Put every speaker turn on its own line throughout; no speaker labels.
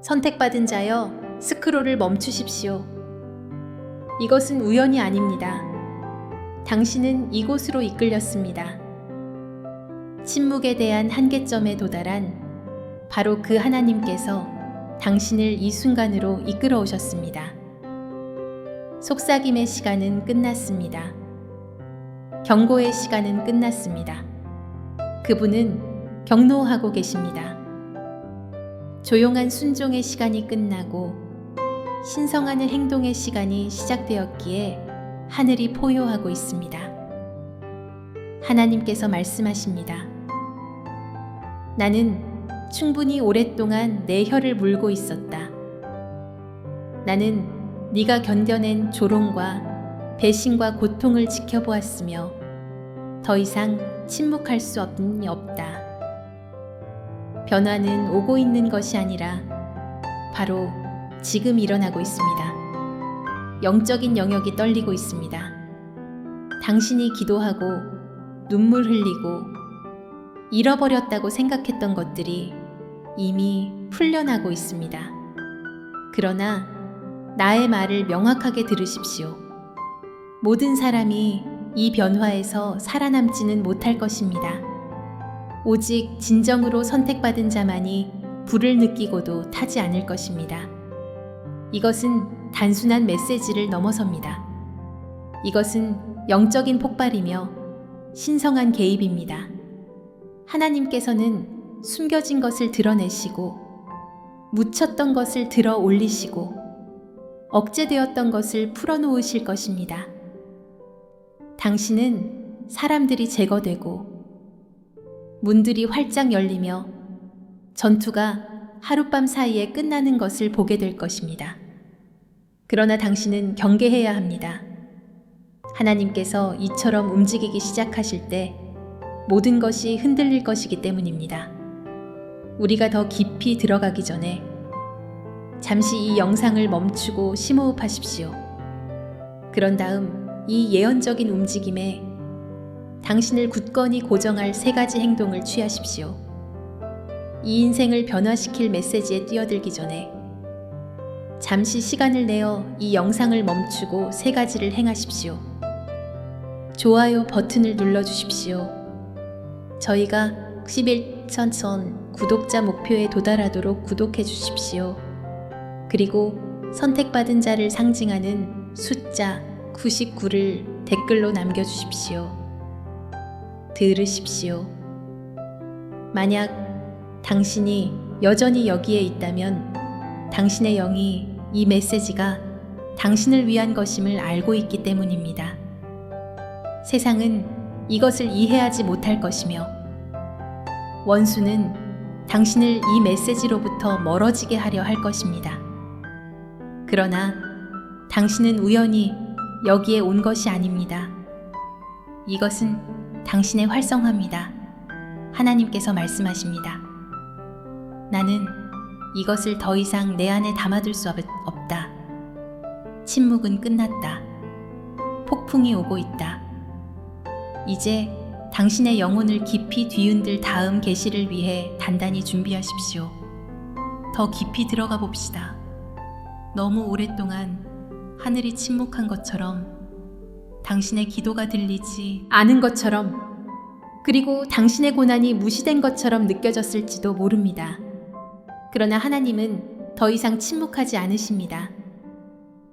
선택받은 자여, 스크롤을 멈추십시오. 이것은 우연이 아닙니다. 당신은 이곳으로 이끌렸습니다. 침묵에 대한 한계점에 도달한 바로 그 하나님께서 당신을 이 순간으로 이끌어 오셨습니다. 속삭임의 시간은 끝났습니다. 경고의 시간은 끝났습니다. 그분은 경로하고 계십니다. 조용한 순종의 시간이 끝나고 신성하는 행동의 시간이 시작되었기에 하늘이 포효하고 있습니다. 하나님께서 말씀하십니다. 나는 충분히 오랫동안 내 혀를 물고 있었다. 나는 네가 견뎌낸 조롱과 배신과 고통을 지켜보았으며 더 이상 침묵할 수 없다. 변화는 오고 있는 것이 아니라 바로 지금 일어나고 있습니다. 영적인 영역이 떨리고 있습니다. 당신이 기도하고 눈물 흘리고 잃어버렸다고 생각했던 것들이 이미 풀려나고 있습니다. 그러나 나의 말을 명확하게 들으십시오. 모든 사람이 이 변화에서 살아남지는 못할 것입니다. 오직 진정으로 선택받은 자만이 불을 느끼고도 타지 않을 것입니다. 이것은 단순한 메시지를 넘어섭니다. 이것은 영적인 폭발이며 신성한 개입입니다. 하나님께서는 숨겨진 것을 드러내시고 묻혔던 것을 들어 올리시고 억제되었던 것을 풀어놓으실 것입니다. 당신은 사람들이 제거되고 문들이 활짝 열리며 전투가 하룻밤 사이에 끝나는 것을 보게 될 것입니다. 그러나 당신은 경계해야 합니다. 하나님께서 이처럼 움직이기 시작하실 때 모든 것이 흔들릴 것이기 때문입니다. 우리가 더 깊이 들어가기 전에 잠시 이 영상을 멈추고 심호흡하십시오. 그런 다음 이 예언적인 움직임에 당신을 굳건히 고정할 3가지 행동을 취하십시오. 이 인생을 변화시킬 메시지에 뛰어들기 전에 잠시 시간을 내어 이 영상을 멈추고 3가지를 행하십시오. 좋아요 버튼을 눌러주십시오. 저희가 61,000 구독자 목표에 도달하도록 구독해 주십시오. 그리고 선택받은 자를 상징하는 숫자 99를 댓글로 남겨주십시오. 들으십시오. 만약 당신이 여전히 여기에 있다면 당신의 영이 이 메시지가 당신을 위한 것임을 알고 있기 때문입니다. 세상은 이것을 이해하지 못할 것이며 원수는 당신을 이 메시지로부터 멀어지게 하려 할 것입니다. 그러나 당신은 우연히 여기에 온 것이 아닙니다. 이것은 당신의 활성화입니다. 하나님께서 말씀하십니다. 나는 이것을 더 이상 내 안에 담아둘 수 없다. 침묵은 끝났다. 폭풍이 오고 있다. 이제 당신의 영혼을 깊이 뒤흔들 다음 계시를 위해 단단히 준비하십시오. 더 깊이 들어가 봅시다. 너무 오랫동안 하늘이 침묵한 것처럼 당신의 기도가 들리지 않은 것처럼 그리고 당신의 고난이 무시된 것처럼 느껴졌을지도 모릅니다. 그러나 하나님은 더 이상 침묵하지 않으십니다.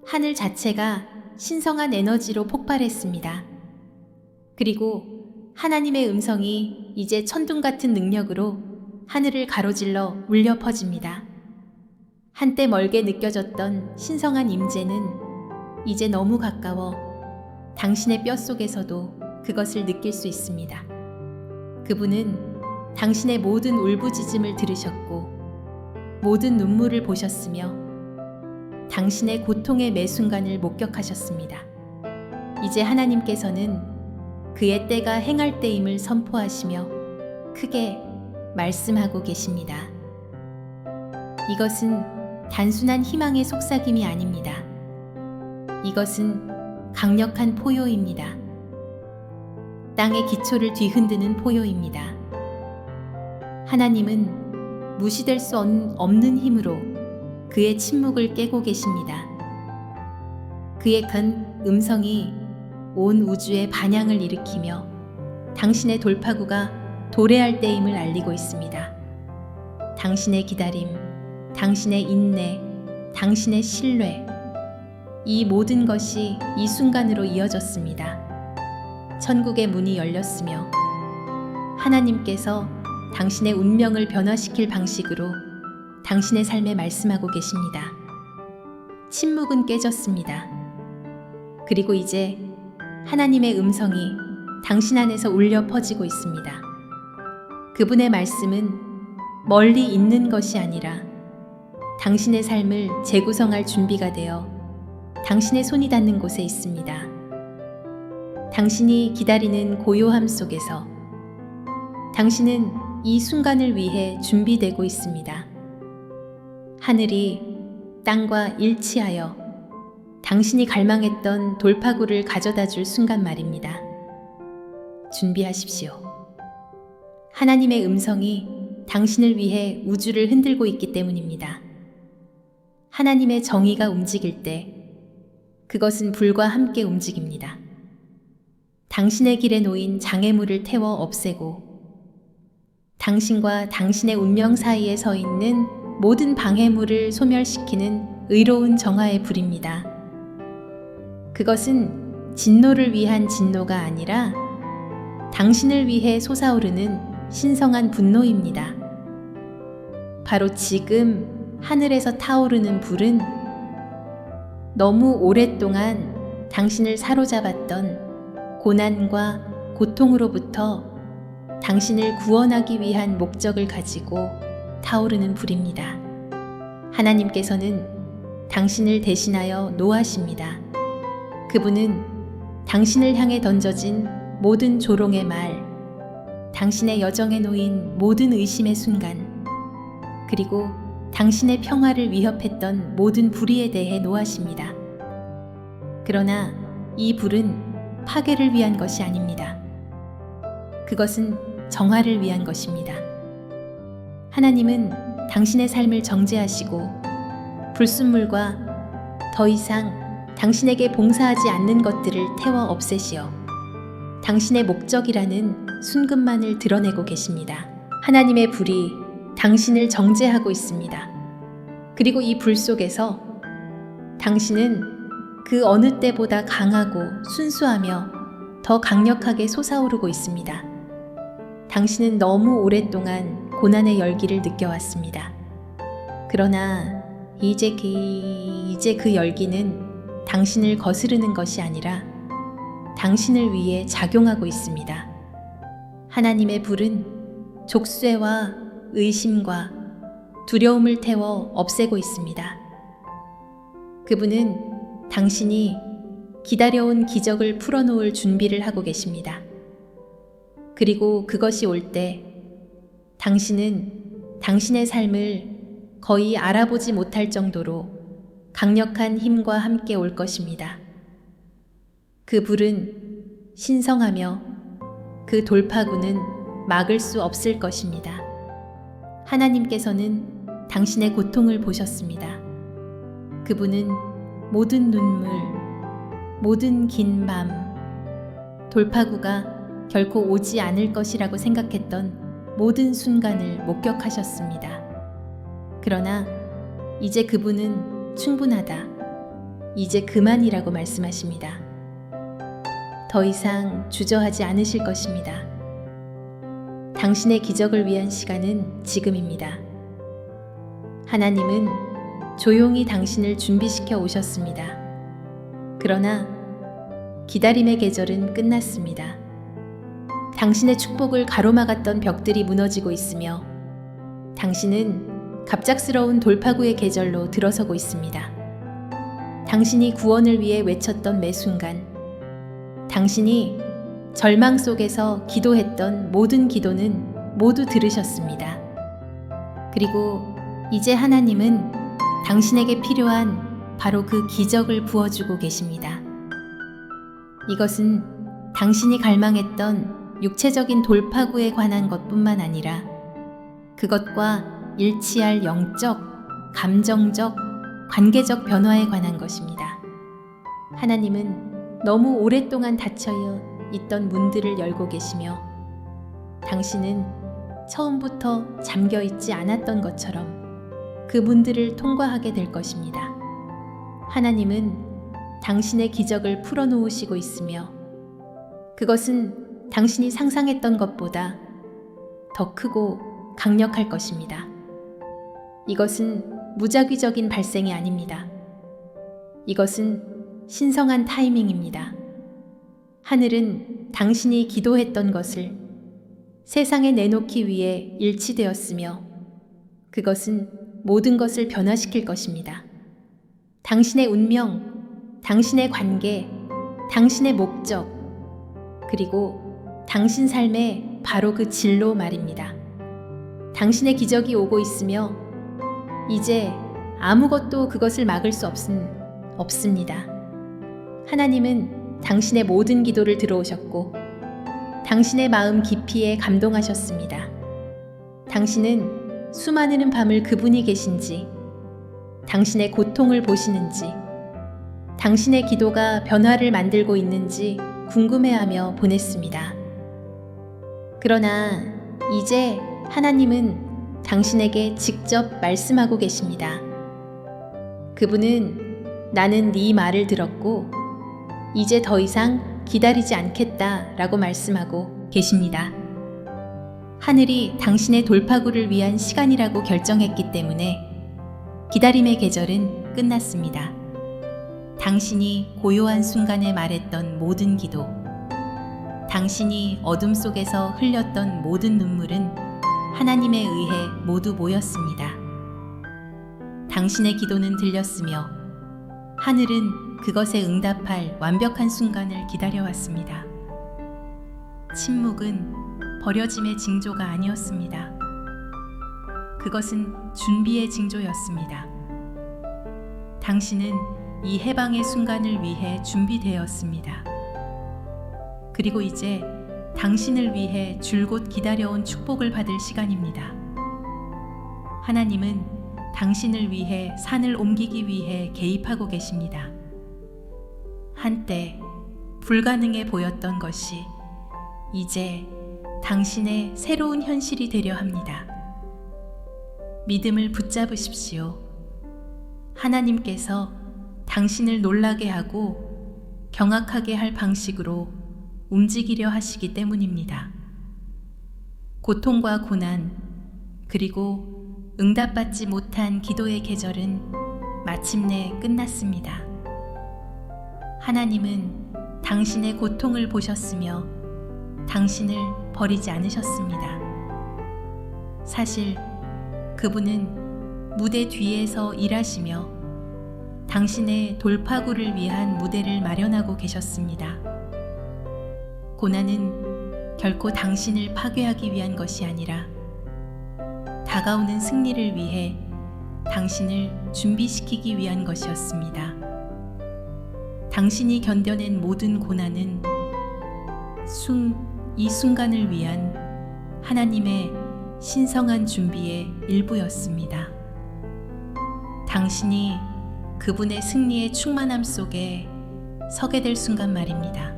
하늘 자체가 신성한 에너지로 폭발했습니다. 그리고 하나님의 음성이 이제 천둥 같은 능력으로 하늘을 가로질러 울려 퍼집니다. 한때 멀게 느껴졌던 신성한 임재는 이제 너무 가까워 당신의 뼛속에서도 그것을 느낄 수 있습니다. 그분은 당신의 모든 울부짖음을 들으셨고 모든 눈물을 보셨으며 당신의 고통의 매 순간을 목격하셨습니다. 이제 하나님께서는 그의 때가 행할 때임을 선포하시며 크게 말씀하고 계십니다. 이것은 단순한 희망의 속삭임이 아닙니다. 이것은 강력한 포효입니다. 땅의 기초를 뒤흔드는 포효입니다. 하나님은 무시될 수 없는 힘으로 그의 침묵을 깨고 계십니다. 그의 큰 음성이 온 우주에 반향을 일으키며 당신의 돌파구가 도래할 때임을 알리고 있습니다. 당신의 기다림, 당신의 인내, 당신의 신뢰, 이 모든 것이 이 순간으로 이어졌습니다. 천국의 문이 열렸으며 하나님께서 당신의 운명을 변화시킬 방식으로 당신의 삶에 말씀하고 계십니다. 침묵은 깨졌습니다. 그리고 이제 하나님의 음성이 당신 안에서 울려 퍼지고 있습니다. 그분의 말씀은 멀리 있는 것이 아니라 당신의 삶을 재구성할 준비가 되어 당신의 손이 닿는 곳에 있습니다. 당신이 기다리는 고요함 속에서 당신은 이 순간을 위해 준비되고 있습니다. 하늘이 땅과 일치하여 당신이 갈망했던 돌파구를 가져다 줄 순간 말입니다. 준비하십시오. 하나님의 음성이 당신을 위해 우주를 흔들고 있기 때문입니다. 하나님의 정의가 움직일 때 그것은 불과 함께 움직입니다. 당신의 길에 놓인 장애물을 태워 없애고 당신과 당신의 운명 사이에 서 있는 모든 방해물을 소멸시키는 의로운 정화의 불입니다. 그것은 진노를 위한 진노가 아니라 당신을 위해 솟아오르는 신성한 분노입니다. 바로 지금 하늘에서 타오르는 불은 너무 오랫동안 당신을 사로잡았던 고난과 고통으로부터 당신을 구원하기 위한 목적을 가지고 타오르는 불입니다. 하나님께서는 당신을 대신하여 노하십니다. 그분은 당신을 향해 던져진 모든 조롱의 말, 당신의 여정에 놓인 모든 의심의 순간, 그리고 당신의 평화를 위협했던 모든 불의에 대해 노하십니다. 그러나 이 불은 파괴를 위한 것이 아닙니다. 그것은 정화를 위한 것입니다. 하나님은 당신의 삶을 정죄하시고 불순물과 더 이상 당신에게 봉사하지 않는 것들을 태워 없애시어 당신의 목적이라는 순금만을 드러내고 계십니다. 하나님의 불이 당신을 정죄하고 있습니다. 그리고 이 불 속에서 당신은 그 어느 때보다 강하고 순수하며 더 강력하게 솟아오르고 있습니다. 당신은 너무 오랫동안 고난의 열기를 느껴왔습니다. 그러나 이제 그 열기는 당신을 거스르는 것이 아니라 당신을 위해 작용하고 있습니다. 하나님의 불은 족쇄와 의심과 두려움을 태워 없애고 있습니다. 그분은 당신이 기다려온 기적을 풀어놓을 준비를 하고 계십니다. 그리고 그것이 올 때 당신은 당신의 삶을 거의 알아보지 못할 정도로 강력한 힘과 함께 올 것입니다. 그 불은 신성하며 그 돌파구는 막을 수 없을 것입니다. 하나님께서는 당신의 고통을 보셨습니다. 그분은 모든 눈물, 모든 긴 밤, 돌파구가 결코 오지 않을 것이라고 생각했던 모든 순간을 목격하셨습니다. 그러나 이제 그분은 충분하다. 이제 그만이라고 말씀하십니다. 더 이상 주저하지 않으실 것입니다. 당신의 기적을 위한 시간은 지금입니다. 하나님은 조용히 당신을 준비시켜 오셨습니다. 그러나 기다림의 계절은 끝났습니다. 당신의 축복을 가로막았던 벽들이 무너지고 있으며 당신은 갑작스러운 돌파구의 계절로 들어서고 있습니다. 당신이 구원을 위해 외쳤던 매 순간, 당신이 절망 속에서 기도했던 모든 기도는 모두 들으셨습니다. 그리고 이제 하나님은 당신에게 필요한 바로 그 기적을 부어주고 계십니다. 이것은 당신이 갈망했던 육체적인 돌파구에 관한 것뿐만 아니라 그것과 일치할 영적, 감정적, 관계적 변화에 관한 것입니다. 하나님은 너무 오랫동안 닫혀 있던 문들을 열고 계시며 당신은 처음부터 잠겨 있지 않았던 것처럼 그 문들을 통과하게 될 것입니다. 하나님은 당신의 기적을 풀어놓으시고 있으며 그것은 당신이 상상했던 것보다 더 크고 강력할 것입니다. 이것은 무작위적인 발생이 아닙니다. 이것은 신성한 타이밍입니다. 하늘은 당신이 기도했던 것을 세상에 내놓기 위해 일치되었으며 그것은 모든 것을 변화시킬 것입니다. 당신의 운명, 당신의 관계, 당신의 목적, 그리고 당신 삶의 바로 그 진로 말입니다. 당신의 기적이 오고 있으며 이제 아무것도 그것을 막을 수 없습니다. 하나님은 당신의 모든 기도를 들어오셨고 당신의 마음 깊이에 감동하셨습니다. 당신은 수많은 밤을 그분이 계신지, 당신의 고통을 보시는지, 당신의 기도가 변화를 만들고 있는지 궁금해하며 보냈습니다. 그러나 이제 하나님은 당신에게 직접 말씀하고 계십니다. 그분은 나는 네 말을 들었고 이제 더 이상 기다리지 않겠다 라고 말씀하고 계십니다. 하늘이 당신의 돌파구를 위한 시간이라고 결정했기 때문에 기다림의 계절은 끝났습니다. 당신이 고요한 순간에 말했던 모든 기도, 당신이 어둠 속에서 흘렸던 모든 눈물은 하나님에 의해 모두 모였습니다. 당신의 기도는 들렸으며 하늘은 그것에 응답할 완벽한 순간을 기다려왔습니다. 침묵은 버려짐의 징조가 아니었습니다. 그것은 준비의 징조였습니다. 당신은 이 해방의 순간을 위해 준비되었습니다. 그리고 이제 당신을 위해 줄곧 기다려온 축복을 받을 시간입니다. 하나님은 당신을 위해 산을 옮기기 위해 개입하고 계십니다. 한때 불가능해 보였던 것이 이제 당신의 새로운 현실이 되려 합니다. 믿음을 붙잡으십시오. 하나님께서 당신을 놀라게 하고 경악하게 할 방식으로 움직이려 하시기 때문입니다. 고통과 고난, 그리고 응답받지 못한 기도의 계절은 마침내 끝났습니다. 하나님은 당신의 고통을 보셨으며 당신을 버리지 않으셨습니다. 사실 그분은 무대 뒤에서 일하시며 당신의 돌파구를 위한 무대를 마련하고 계셨습니다. 고난은 결코 당신을 파괴하기 위한 것이 아니라 다가오는 승리를 위해 당신을 준비시키기 위한 것이었습니다. 당신이 견뎌낸 모든 고난은 이 순간을 위한 하나님의 신성한 준비의 일부였습니다. 당신이 그분의 승리의 충만함 속에 서게 될 순간 말입니다.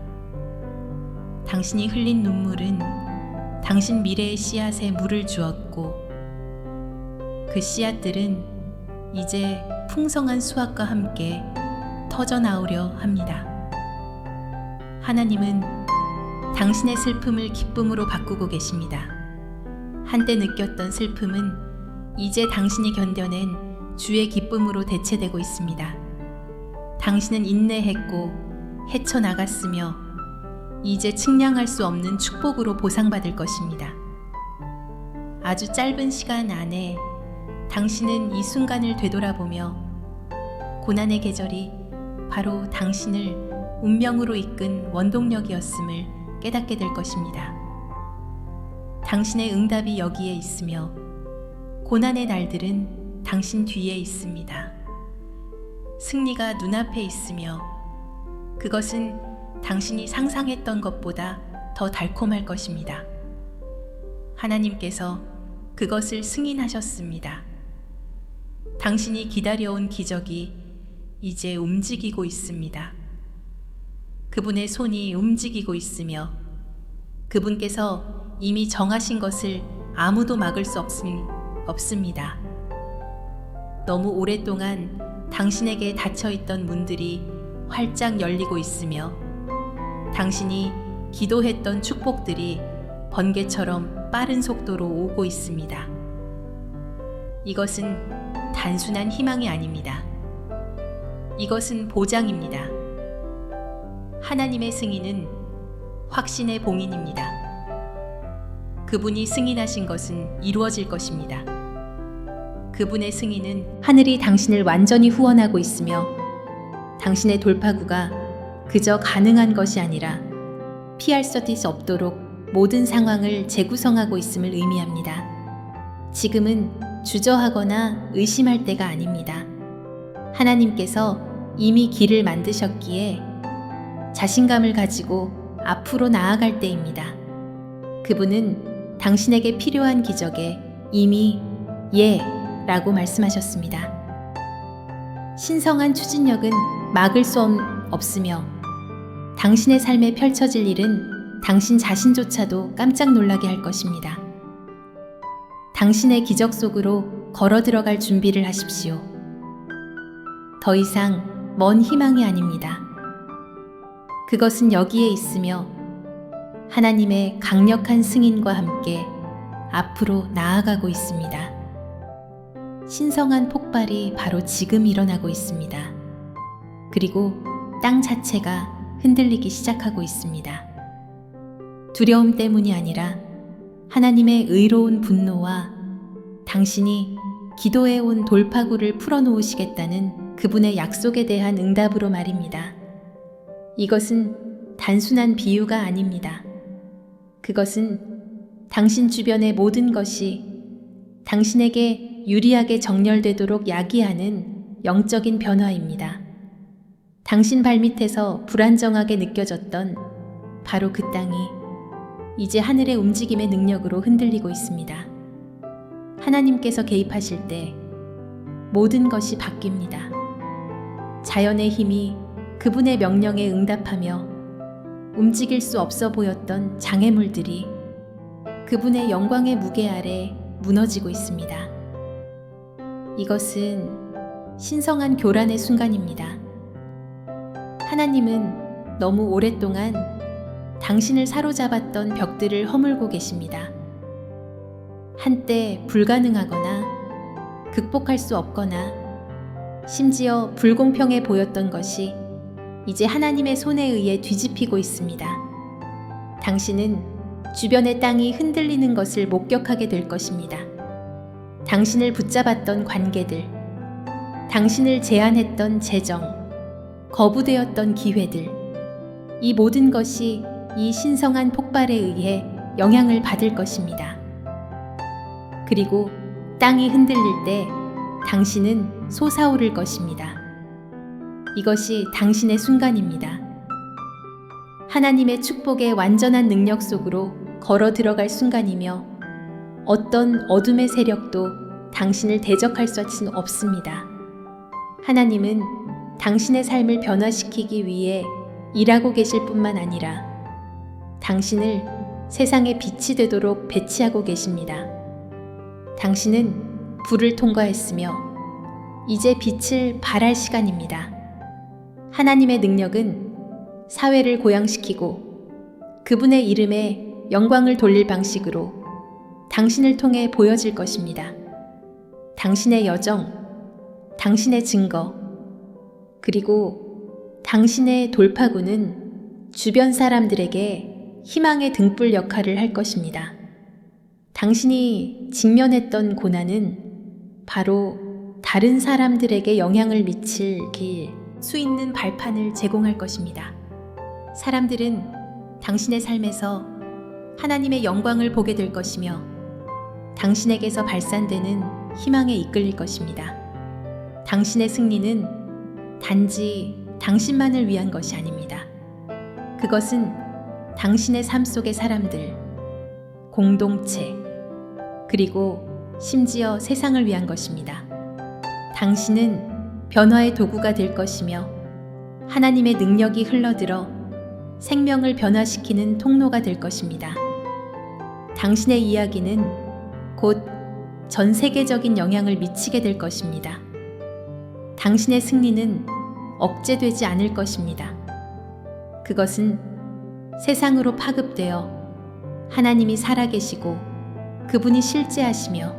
당신이 흘린 눈물은 당신 미래의 씨앗에 물을 주었고 그 씨앗들은 이제 풍성한 수확과 함께 터져나오려 합니다. 하나님은 당신의 슬픔을 기쁨으로 바꾸고 계십니다. 한때 느꼈던 슬픔은 이제 당신이 견뎌낸 주의 기쁨으로 대체되고 있습니다. 당신은 인내했고 헤쳐나갔으며 이제 측량할 수 없는 축복으로 보상받을 것입니다. 아주 짧은 시간 안에 당신은 이 순간을 되돌아보며 고난의 계절이 바로 당신을 운명으로 이끈 원동력이었음을 깨닫게 될 것입니다. 당신의 응답이 여기에 있으며 고난의 날들은 당신 뒤에 있습니다. 승리가 눈앞에 있으며 그것은 당신이 상상했던 것보다 더 달콤할 것입니다. 하나님께서 그것을 승인하셨습니다. 당신이 기다려온 기적이 이제 움직이고 있습니다. 그분의 손이 움직이고 있으며 그분께서 이미 정하신 것을 아무도 막을 수 없습니다. 너무 오랫동안 당신에게 닫혀있던 문들이 활짝 열리고 있으며 당신이 기도했던 축복들이 번개처럼 빠른 속도로 오고 있습니다. 이것은 단순한 희망이 아닙니다. 이것은 보장입니다. 하나님의 승인은 확신의 봉인입니다. 그분이 승인하신 것은 이루어질 것입니다. 그분의 승인은 하늘이 당신을 완전히 후원하고 있으며 당신의 돌파구가 그저 가능한 것이 아니라 피할 수 없도록 모든 상황을 재구성하고 있음을 의미합니다. 지금은 주저하거나 의심할 때가 아닙니다. 하나님께서 이미 길을 만드셨기에 자신감을 가지고 앞으로 나아갈 때입니다. 그분은 당신에게 필요한 기적에 이미 예 라고 말씀하셨습니다. 신성한 추진력은 막을 수 없으며 당신의 삶에 펼쳐질 일은 당신 자신조차도 깜짝 놀라게 할 것입니다. 당신의 기적 속으로 걸어 들어갈 준비를 하십시오. 더 이상 먼 희망이 아닙니다. 그것은 여기에 있으며 하나님의 강력한 승인과 함께 앞으로 나아가고 있습니다. 신성한 폭발이 바로 지금 일어나고 있습니다. 그리고 땅 자체가 흔들리기 시작하고 있습니다. 두려움 때문이 아니라 하나님의 의로운 분노와 당신이 기도해온 돌파구를 풀어놓으시겠다는 그분의 약속에 대한 응답으로 말입니다. 이것은 단순한 비유가 아닙니다. 그것은 당신 주변의 모든 것이 당신에게 유리하게 정렬되도록 야기하는 영적인 변화입니다. 당신 발밑에서 불안정하게 느껴졌던 바로 그 땅이 이제 하늘의 움직임의 능력으로 흔들리고 있습니다. 하나님께서 개입하실 때 모든 것이 바뀝니다. 자연의 힘이 그분의 명령에 응답하며 움직일 수 없어 보였던 장애물들이 그분의 영광의 무게 아래 무너지고 있습니다. 이것은 신성한 교란의 순간입니다. 하나님은 너무 오랫동안 당신을 사로잡았던 벽들을 허물고 계십니다. 한때 불가능하거나 극복할 수 없거나 심지어 불공평해 보였던 것이 이제 하나님의 손에 의해 뒤집히고 있습니다. 당신은 주변의 땅이 흔들리는 것을 목격하게 될 것입니다. 당신을 붙잡았던 관계들, 당신을 제한했던 재정, 거부되었던 기회들, 이 모든 것이 이 신성한 폭발에 의해 영향을 받을 것입니다. 그리고 땅이 흔들릴 때 당신은 솟아오를 것입니다. 이것이 당신의 순간입니다. 하나님의 축복의 완전한 능력 속으로 걸어 들어갈 순간이며 어떤 어둠의 세력도 당신을 대적할 수 없습니다. 하나님은 당신의 삶을 변화시키기 위해 일하고 계실 뿐만 아니라 당신을 세상의 빛이 되도록 배치하고 계십니다. 당신은 불을 통과했으며 이제 빛을 발할 시간입니다. 하나님의 능력은 사회를 고양시키고 그분의 이름에 영광을 돌릴 방식으로 당신을 통해 보여질 것입니다. 당신의 여정, 당신의 증거, 그리고 당신의 돌파구는 주변 사람들에게 희망의 등불 역할을 할 것입니다. 당신이 직면했던 고난은 바로 다른 사람들에게 영향을 미칠 수 있는 발판을 제공할 것입니다. 사람들은 당신의 삶에서 하나님의 영광을 보게 될 것이며 당신에게서 발산되는 희망에 이끌릴 것입니다. 당신의 승리는 단지 당신만을 위한 것이 아닙니다. 그것은 당신의 삶 속의 사람들, 공동체, 그리고 심지어 세상을 위한 것입니다. 당신은 변화의 도구가 될 것이며 하나님의 능력이 흘러들어 생명을 변화시키는 통로가 될 것입니다. 당신의 이야기는 곧 전 세계적인 영향을 미치게 될 것입니다. 당신의 승리는 억제되지 않을 것입니다. 그것은 세상으로 파급되어 하나님이 살아계시고 그분이 실제하시며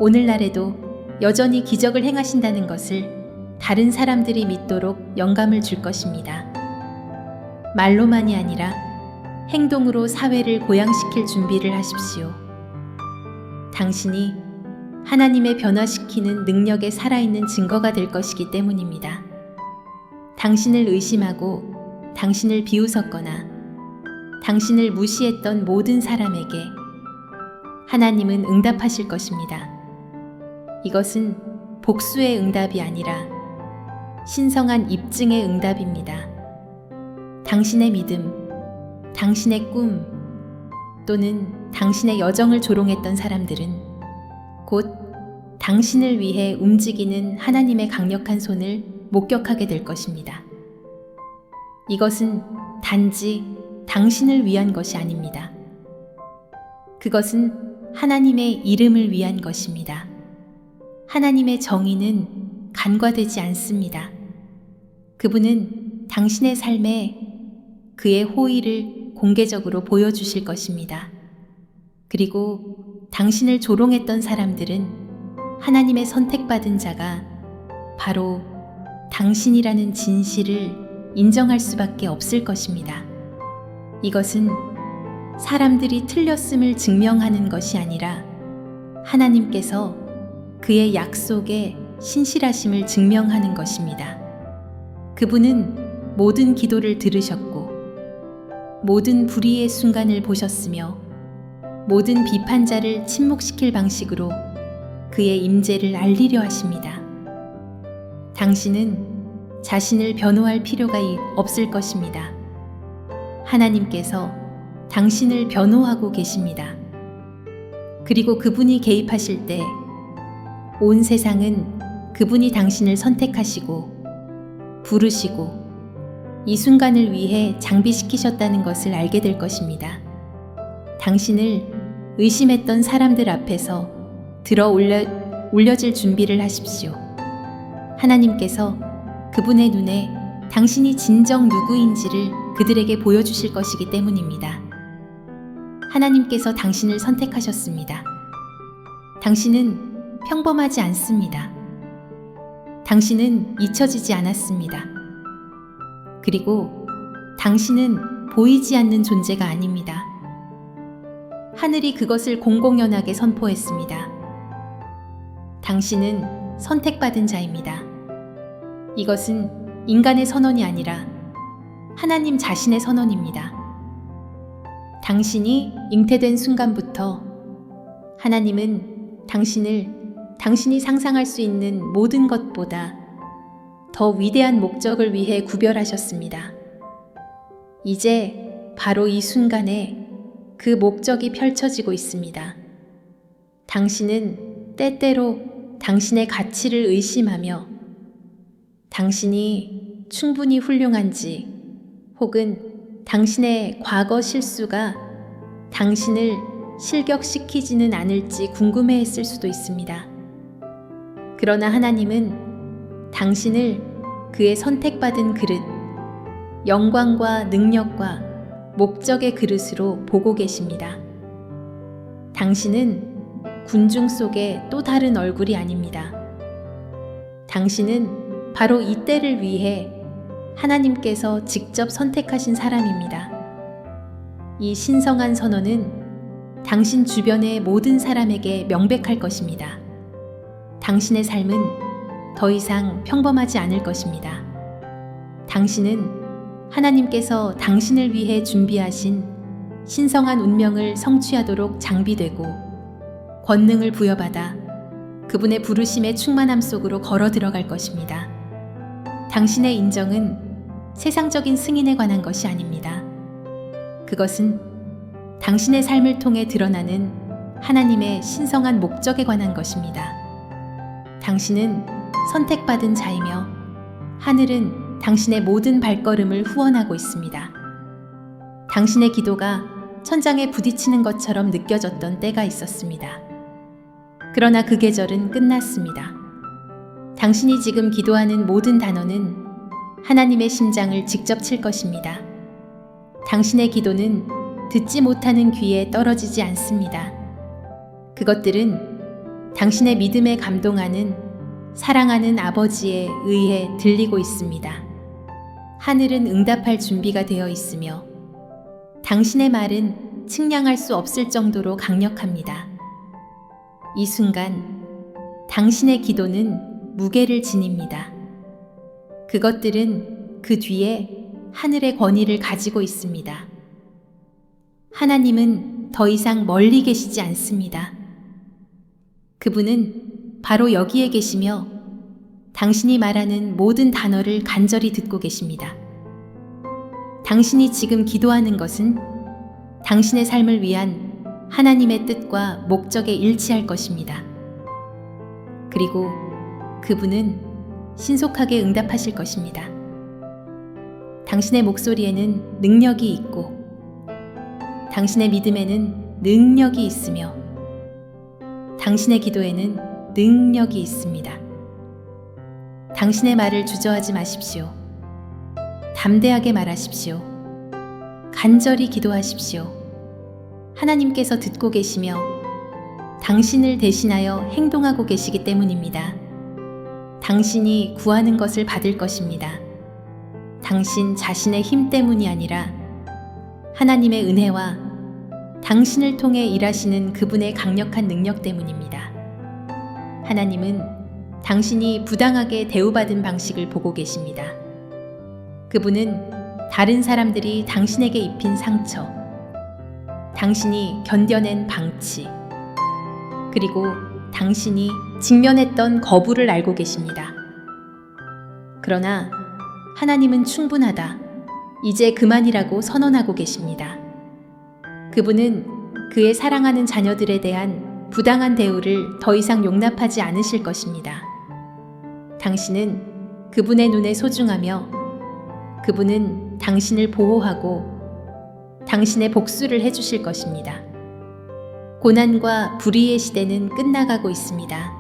오늘날에도 여전히 기적을 행하신다는 것을 다른 사람들이 믿도록 영감을 줄 것입니다. 말로만이 아니라 행동으로 사회를 고양시킬 준비를 하십시오. 당신이 하나님의 변화시키는 능력에 살아있는 증거가 될 것이기 때문입니다. 당신을 의심하고 당신을 비웃었거나 당신을 무시했던 모든 사람에게 하나님은 응답하실 것입니다. 이것은 복수의 응답이 아니라 신성한 입증의 응답입니다. 당신의 믿음, 당신의 꿈 또는 당신의 여정을 조롱했던 사람들은 곧 당신을 위해 움직이는 하나님의 강력한 손을 목격하게 될 것입니다. 이것은 단지 당신을 위한 것이 아닙니다. 그것은 하나님의 이름을 위한 것입니다. 하나님의 정의는 간과되지 않습니다. 그분은 당신의 삶에 그의 호의를 공개적으로 보여주실 것입니다. 그리고 당신을 조롱했던 사람들은 하나님의 선택받은 자가 바로 당신이라는 진실을 인정할 수밖에 없을 것입니다. 이것은 사람들이 틀렸음을 증명하는 것이 아니라 하나님께서 그의 약속에 신실하심을 증명하는 것입니다. 그분은 모든 기도를 들으셨고 모든 불의의 순간을 보셨으며 모든 비판자를 침묵시킬 방식으로 그의 임재를 알리려 하십니다. 당신은 자신을 변호할 필요가 없을 것입니다. 하나님께서 당신을 변호하고 계십니다. 그리고 그분이 개입하실 때 온 세상은 그분이 당신을 선택하시고 부르시고 이 순간을 위해 장비시키셨다는 것을 알게 될 것입니다. 당신을 의심했던 사람들 앞에서 올려질 준비를 하십시오. 하나님께서 그분의 눈에 당신이 진정 누구인지를 그들에게 보여주실 것이기 때문입니다. 하나님께서 당신을 선택하셨습니다. 당신은 평범하지 않습니다. 당신은 잊혀지지 않았습니다. 그리고 당신은 보이지 않는 존재가 아닙니다. 하늘이 그것을 공공연하게 선포했습니다. 당신은 선택받은 자입니다. 이것은 인간의 선언이 아니라 하나님 자신의 선언입니다. 당신이 잉태된 순간부터 하나님은 당신이 상상할 수 있는 모든 것보다 더 위대한 목적을 위해 구별하셨습니다. 이제 바로 이 순간에 그 목적이 펼쳐지고 있습니다. 당신은 때때로 당신의 가치를 의심하며 당신이 충분히 훌륭한지 혹은 당신의 과거 실수가 당신을 실격시키지는 않을지 궁금해했을 수도 있습니다. 그러나 하나님은 당신을 그의 선택받은 그릇, 영광과 능력과 목적의 그릇으로 보고 계십니다. 당신은 군중 속의 또 다른 얼굴이 아닙니다. 당신은 바로 이 때를 위해 하나님께서 직접 선택하신 사람입니다. 이 신성한 선언은 당신 주변의 모든 사람에게 명백할 것입니다. 당신의 삶은 더 이상 평범하지 않을 것입니다. 당신은 하나님께서 당신을 위해 준비하신 신성한 운명을 성취하도록 장비되고 권능을 부여받아 그분의 부르심의 충만함 속으로 걸어 들어갈 것입니다. 당신의 인정은 세상적인 승인에 관한 것이 아닙니다. 그것은 당신의 삶을 통해 드러나는 하나님의 신성한 목적에 관한 것입니다. 당신은 선택받은 자이며 하늘은 당신의 모든 발걸음을 후원하고 있습니다. 당신의 기도가 천장에 부딪히는 것처럼 느껴졌던 때가 있었습니다. 그러나 그 계절은 끝났습니다. 당신이 지금 기도하는 모든 단어는 하나님의 심장을 직접 칠 것입니다. 당신의 기도는 듣지 못하는 귀에 떨어지지 않습니다. 그것들은 당신의 믿음에 감동하는 사랑하는 아버지에 의해 들리고 있습니다. 하늘은 응답할 준비가 되어 있으며 당신의 말은 측량할 수 없을 정도로 강력합니다. 이 순간 당신의 기도는 무게를 지닙니다. 그것들은 그 뒤에 하늘의 권위를 가지고 있습니다. 하나님은 더 이상 멀리 계시지 않습니다. 그분은 바로 여기에 계시며 당신이 말하는 모든 단어를 간절히 듣고 계십니다. 당신이 지금 기도하는 것은 당신의 삶을 위한 하나님의 뜻과 목적에 일치할 것입니다. 그리고 그분은 신속하게 응답하실 것입니다. 당신의 목소리에는 능력이 있고 당신의 믿음에는 능력이 있으며 당신의 기도에는 능력이 있습니다. 당신의 말을 주저하지 마십시오. 담대하게 말하십시오. 간절히 기도하십시오. 하나님께서 듣고 계시며 당신을 대신하여 행동하고 계시기 때문입니다. 당신이 구하는 것을 받을 것입니다. 당신 자신의 힘 때문이 아니라 하나님의 은혜와 당신을 통해 일하시는 그분의 강력한 능력 때문입니다. 하나님은 당신이 부당하게 대우받은 방식을 보고 계십니다. 그분은 다른 사람들이 당신에게 입힌 상처, 당신이 견뎌낸 방치, 그리고 당신이 직면했던 거부를 알고 계십니다. 그러나 하나님은 충분하다, 이제 그만이라고 선언하고 계십니다. 그분은 그의 사랑하는 자녀들에 대한 부당한 대우를 더 이상 용납하지 않으실 것입니다. 당신은 그분의 눈에 소중하며 그분은 당신을 보호하고 당신의 복수를 해주실 것입니다. 고난과 불의의 시대는 끝나가고 있습니다.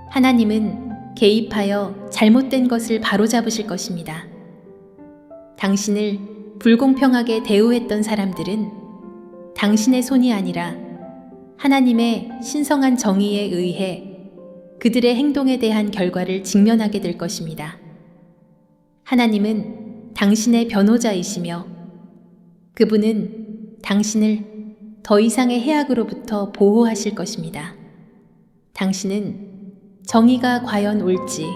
하나님은 개입하여 잘못된 것을 바로잡으실 것입니다. 당신을 불공평하게 대우했던 사람들은 당신의 손이 아니라 하나님의 신성한 정의에 의해 그들의 행동에 대한 결과를 직면하게 될 것입니다. 하나님은 당신의 변호자이시며 그분은 당신을 더 이상의 해악으로부터 보호하실 것입니다. 당신은 정의가 과연 옳지,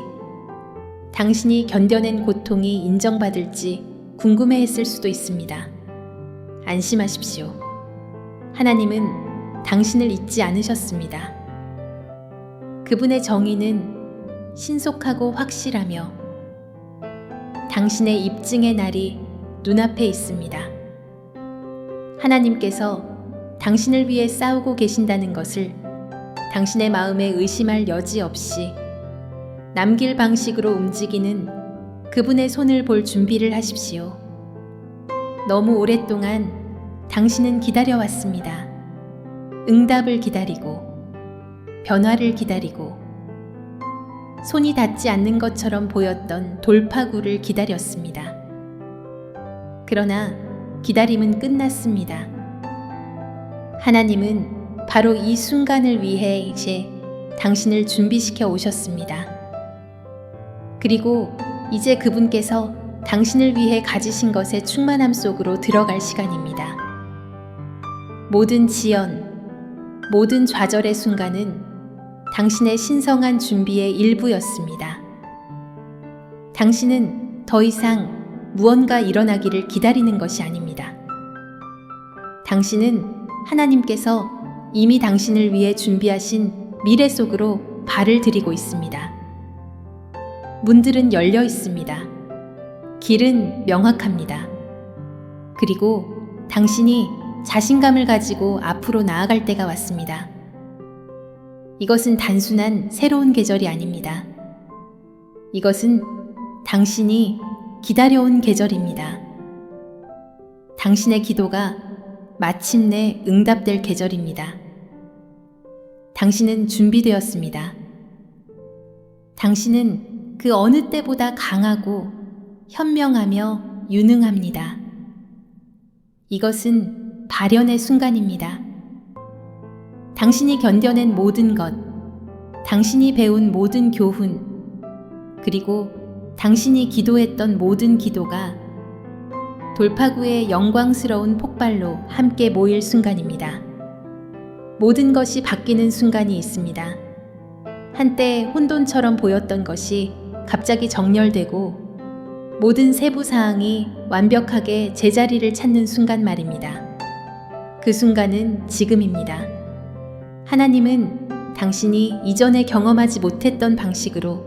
당신이 견뎌낸 고통이 인정받을지 궁금해했을 수도 있습니다. 안심하십시오. 하나님은 당신을 잊지 않으셨습니다. 그분의 정의는 신속하고 확실하며 당신의 입증의 날이 눈앞에 있습니다. 하나님께서 당신을 위해 싸우고 계신다는 것을 당신의 마음에 의심할 여지 없이 남길 방식으로 움직이는 그분의 손을 볼 준비를 하십시오. 너무 오랫동안 당신은 기다려왔습니다. 응답을 기다리고 변화를 기다리고 손이 닿지 않는 것처럼 보였던 돌파구를 기다렸습니다. 그러나 기다림은 끝났습니다. 하나님은 바로 이 순간을 위해 이제 당신을 준비시켜 오셨습니다. 그리고 이제 그분께서 당신을 위해 가지신 것의 충만함 속으로 들어갈 시간입니다. 모든 지연, 모든 좌절의 순간은 당신의 신성한 준비의 일부였습니다. 당신은 더 이상 무언가 일어나기를 기다리는 것이 아닙니다. 당신은 하나님께서 이미 당신을 위해 준비하신 미래 속으로 발을 들이고 있습니다. 문들은 열려 있습니다. 길은 명확합니다. 그리고 당신이 자신감을 가지고 앞으로 나아갈 때가 왔습니다. 이것은 단순한 새로운 계절이 아닙니다. 이것은 당신이 기다려온 계절입니다. 당신의 기도가 마침내 응답될 계절입니다. 당신은 준비되었습니다. 당신은 그 어느 때보다 강하고 현명하며 유능합니다. 이것은 발현의 순간입니다. 당신이 견뎌낸 모든 것, 당신이 배운 모든 교훈, 그리고 당신이 기도했던 모든 기도가 돌파구의 영광스러운 폭발로 함께 모일 순간입니다. 모든 것이 바뀌는 순간이 있습니다. 한때 혼돈처럼 보였던 것이 갑자기 정렬되고 모든 세부 사항이 완벽하게 제자리를 찾는 순간 말입니다. 그 순간은 지금입니다. 하나님은 당신이 이전에 경험하지 못했던 방식으로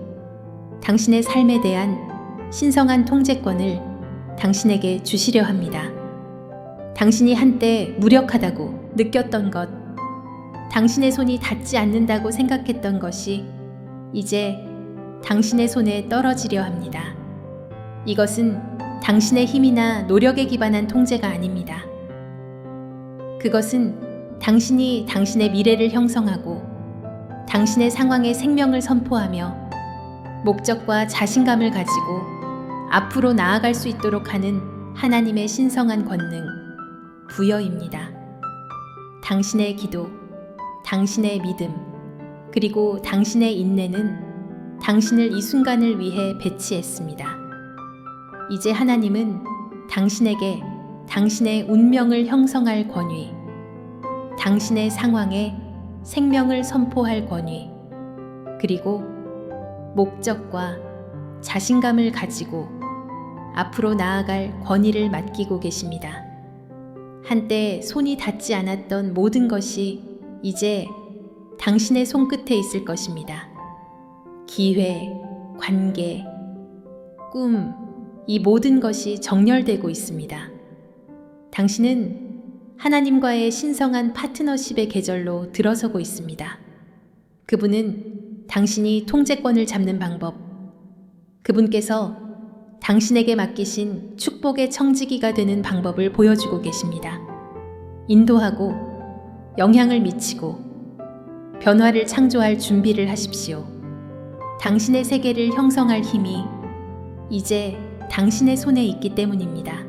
당신의 삶에 대한 신성한 통제권을 당신에게 주시려 합니다. 당신이 한때 무력하다고 느꼈던 것, 당신의 손이 닿지 않는다고 생각했던 것이 이제 당신의 손에 떨어지려 합니다. 이것은 당신의 힘이나 노력에 기반한 통제가 아닙니다. 그것은 당신이 당신의 미래를 형성하고 당신의 상황에 생명을 선포하며 목적과 자신감을 가지고 앞으로 나아갈 수 있도록 하는 하나님의 신성한 권능, 부여입니다. 당신의 기도, 당신의 믿음, 그리고 당신의 인내는 당신을 이 순간을 위해 배치했습니다. 이제 하나님은 당신에게 당신의 운명을 형성할 권위, 당신의 상황에 생명을 선포할 권위, 그리고 목적과 자신감을 가지고 앞으로 나아갈 권위를 맡기고 계십니다. 한때 손이 닿지 않았던 모든 것이 이제 당신의 손끝에 있을 것입니다. 기회, 관계, 꿈, 이 모든 것이 정렬되고 있습니다. 당신은 하나님과의 신성한 파트너십의 계절로 들어서고 있습니다. 그분은 당신이 통제권을 잡는 방법, 그분께서 당신에게 맡기신 축복의 청지기가 되는 방법을 보여주고 계십니다. 인도하고 영향을 미치고 변화를 창조할 준비를 하십시오. 당신의 세계를 형성할 힘이 이제 당신의 손에 있기 때문입니다.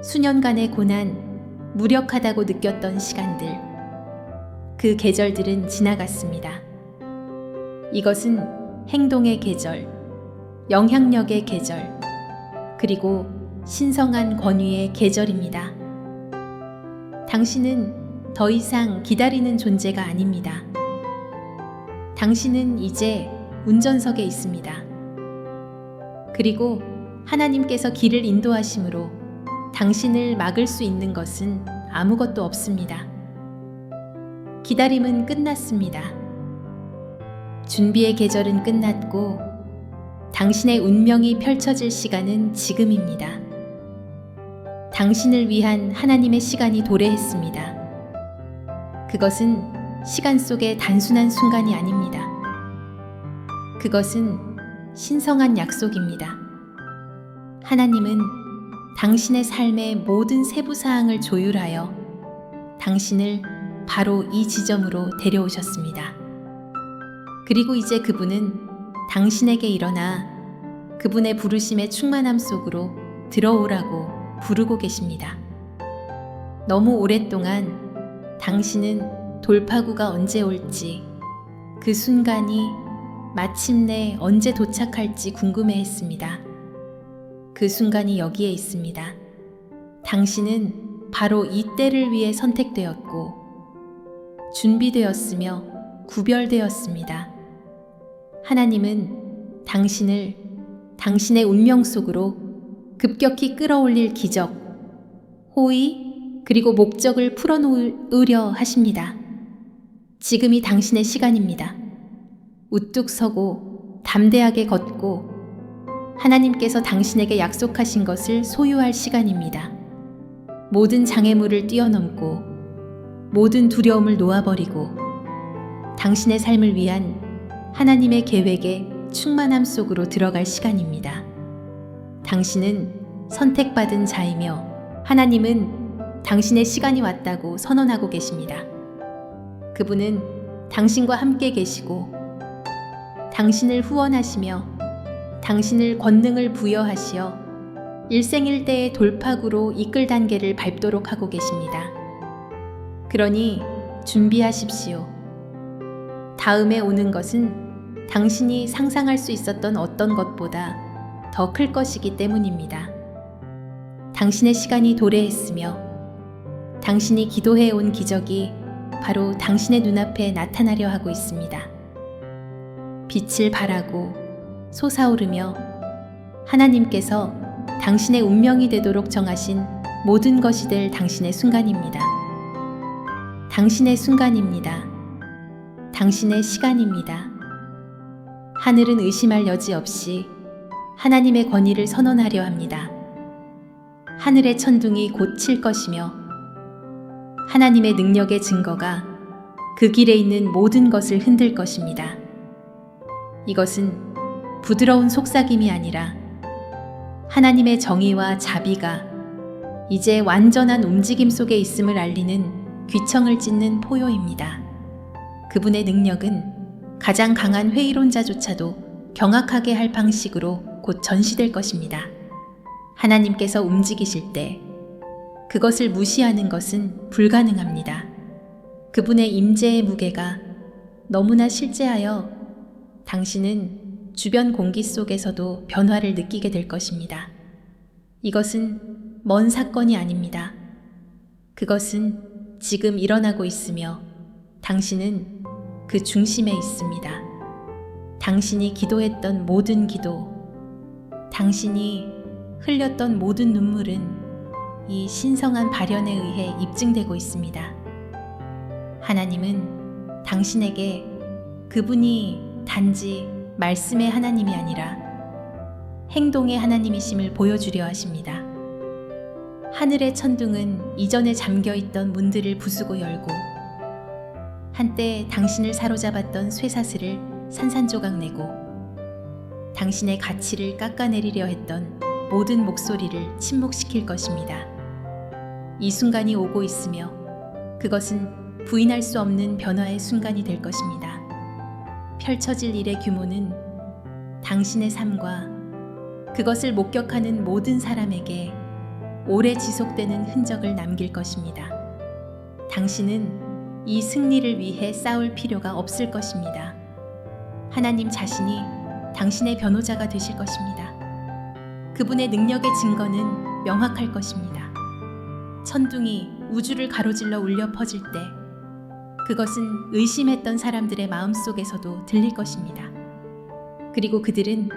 수년간의 고난, 무력하다고 느꼈던 시간들, 그 계절들은 지나갔습니다. 이것은 행동의 계절, 영향력의 계절, 그리고 신성한 권위의 계절입니다. 당신은 더 이상 기다리는 존재가 아닙니다. 당신은 이제 운전석에 있습니다. 그리고 하나님께서 길을 인도하심으로 당신을 막을 수 있는 것은 아무것도 없습니다. 기다림은 끝났습니다. 준비의 계절은 끝났고 당신의 운명이 펼쳐질 시간은 지금입니다. 당신을 위한 하나님의 시간이 도래했습니다. 그것은 시간 속의 단순한 순간이 아닙니다. 그것은 신성한 약속입니다. 하나님은 당신의 삶의 모든 세부 사항을 조율하여 당신을 바로 이 지점으로 데려오셨습니다. 그리고 이제 그분은 당신에게 일어나 그분의 부르심의 충만함 속으로 들어오라고 부르고 계십니다. 너무 오랫동안 당신은 돌파구가 언제 올지, 그 순간이 마침내 언제 도착할지 궁금해했습니다. 그 순간이 여기에 있습니다. 당신은 바로 이 때를 위해 선택되었고 준비되었으며 구별되었습니다. 하나님은 당신을 당신의 운명 속으로 급격히 끌어올릴 기적, 호의, 그리고 목적을 풀어놓으려 하십니다. 지금이 당신의 시간입니다. 우뚝 서고 담대하게 걷고 하나님께서 당신에게 약속하신 것을 소유할 시간입니다. 모든 장애물을 뛰어넘고 모든 두려움을 놓아버리고 당신의 삶을 위한 하나님의 계획의 충만함 속으로 들어갈 시간입니다. 당신은 선택받은 자이며 하나님은 당신의 시간이 왔다고 선언하고 계십니다. 그분은 당신과 함께 계시고 당신을 후원하시며 당신을 권능을 부여하시어 일생일대의 돌파구로 이끌 단계를 밟도록 하고 계십니다. 그러니 준비하십시오. 다음에 오는 것은 당신이 상상할 수 있었던 어떤 것보다 더 클 것이기 때문입니다. 당신의 시간이 도래했으며 당신이 기도해 온 기적이 바로 당신의 눈앞에 나타나려 하고 있습니다. 빛을 발하고 솟아오르며 하나님께서 당신의 운명이 되도록 정하신 모든 것이 될 당신의 순간입니다. 당신의 순간입니다. 당신의 시간입니다. 하늘은 의심할 여지 없이 하나님의 권위를 선언하려 합니다. 하늘의 천둥이 곧 칠 것이며 하나님의 능력의 증거가 그 길에 있는 모든 것을 흔들 것입니다. 이것은 부드러운 속삭임이 아니라 하나님의 정의와 자비가 이제 완전한 움직임 속에 있음을 알리는 귀청을 찢는 포효입니다. 그분의 능력은 가장 강한 회의론자조차도 경악하게 할 방식으로 곧 전시될 것입니다. 하나님께서 움직이실 때 그것을 무시하는 것은 불가능합니다. 그분의 임재의 무게가 너무나 실제하여 당신은 주변 공기 속에서도 변화를 느끼게 될 것입니다. 이것은 먼 사건이 아닙니다. 그것은 지금 일어나고 있으며 당신은 그 중심에 있습니다. 당신이 기도했던 모든 기도, 당신이 흘렸던 모든 눈물은 이 신성한 발현에 의해 입증되고 있습니다. 하나님은 당신에게 그분이 단지 말씀의 하나님이 아니라 행동의 하나님이심을 보여주려 하십니다. 하늘의 천둥은 이전에 잠겨있던 문들을 부수고 열고 한때 당신을 사로잡았던 쇠사슬을 산산조각 내고 당신의 가치를 깎아내리려 했던 모든 목소리를 침묵시킬 것입니다. 이 순간이 오고 있으며 그것은 부인할 수 없는 변화의 순간이 될 것입니다. 펼쳐질 일의 규모는 당신의 삶과 그것을 목격하는 모든 사람에게 오래 지속되는 흔적을 남길 것입니다. 당신은 이 승리를 위해 싸울 필요가 없을 것입니다. 하나님 자신이 당신의 변호자가 되실 것입니다. 그분의 능력의 증거는 명확할 것입니다. 천둥이 우주를 가로질러 울려 퍼질 때 그것은 의심했던 사람들의 마음속에서도 들릴 것입니다. 그리고 그들은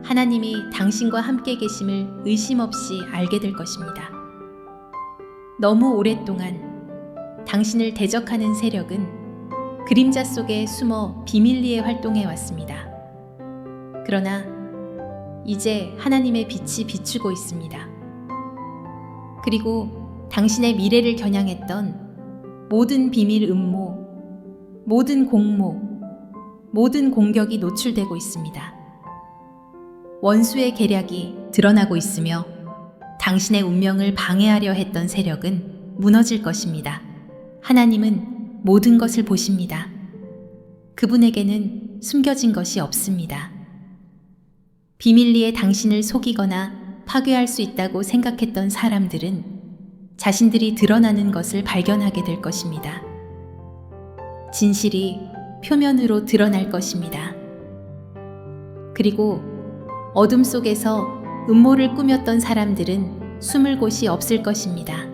하나님이 당신과 함께 계심을 의심 없이 알게 될 것입니다. 너무 오랫동안 당신을 대적하는 세력은 그림자 속에 숨어 비밀리에 활동해 왔습니다. 그러나 이제 하나님의 빛이 비추고 있습니다. 그리고 당신의 미래를 겨냥했던 모든 비밀 음모, 모든 공모, 모든 공격이 노출되고 있습니다. 원수의 계략이 드러나고 있으며 당신의 운명을 방해하려 했던 세력은 무너질 것입니다. 하나님은 모든 것을 보십니다. 그분에게는 숨겨진 것이 없습니다. 비밀리에 당신을 속이거나 파괴할 수 있다고 생각했던 사람들은 자신들이 드러나는 것을 발견하게 될 것입니다. 진실이 표면으로 드러날 것입니다. 그리고 어둠 속에서 음모를 꾸몄던 사람들은 숨을 곳이 없을 것입니다.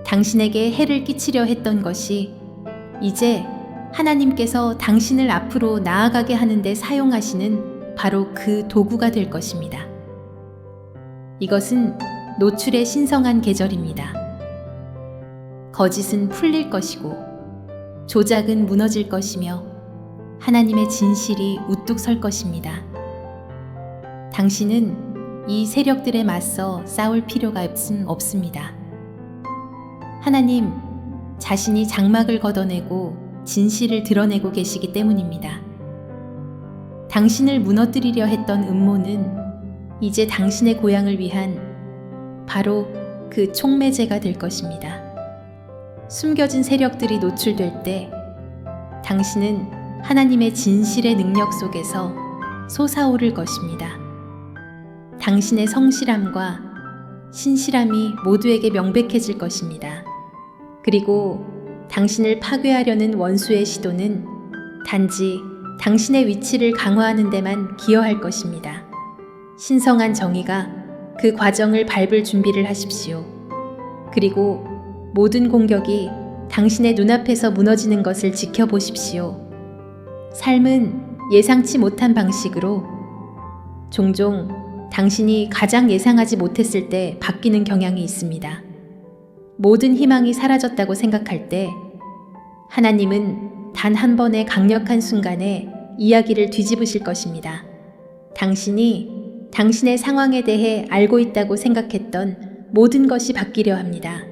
당신에게 해를 끼치려 했던 것이 이제 하나님께서 당신을 앞으로 나아가게 하는데 사용하시는 바로 그 도구가 될 것입니다. 이것은 노출의 신성한 계절입니다. 거짓은 풀릴 것이고 조작은 무너질 것이며 하나님의 진실이 우뚝 설 것입니다. 당신은 이 세력들에 맞서 싸울 필요가 없습니다. 하나님 자신이 장막을 걷어내고 진실을 드러내고 계시기 때문입니다. 당신을 무너뜨리려 했던 음모는 이제 당신의 고향을 위한 바로 그 촉매제가 될 것입니다. 숨겨진 세력들이 노출될 때 당신은 하나님의 진실의 능력 속에서 솟아오를 것입니다. 당신의 성실함과 신실함이 모두에게 명백해질 것입니다. 그리고 당신을 파괴하려는 원수의 시도는 단지 당신의 위치를 강화하는 데만 기여할 것입니다. 신성한 정의가 그 과정을 밟을 준비를 하십시오. 그리고 모든 공격이 당신의 눈앞에서 무너지는 것을 지켜보십시오. 삶은 예상치 못한 방식으로 종종 당신이 가장 예상하지 못했을 때 바뀌는 경향이 있습니다. 모든 희망이 사라졌다고 생각할 때 하나님은 단 한 번의 강력한 순간에 이야기를 뒤집으실 것입니다. 당신이 당신의 상황에 대해 알고 있다고 생각했던 모든 것이 바뀌려 합니다.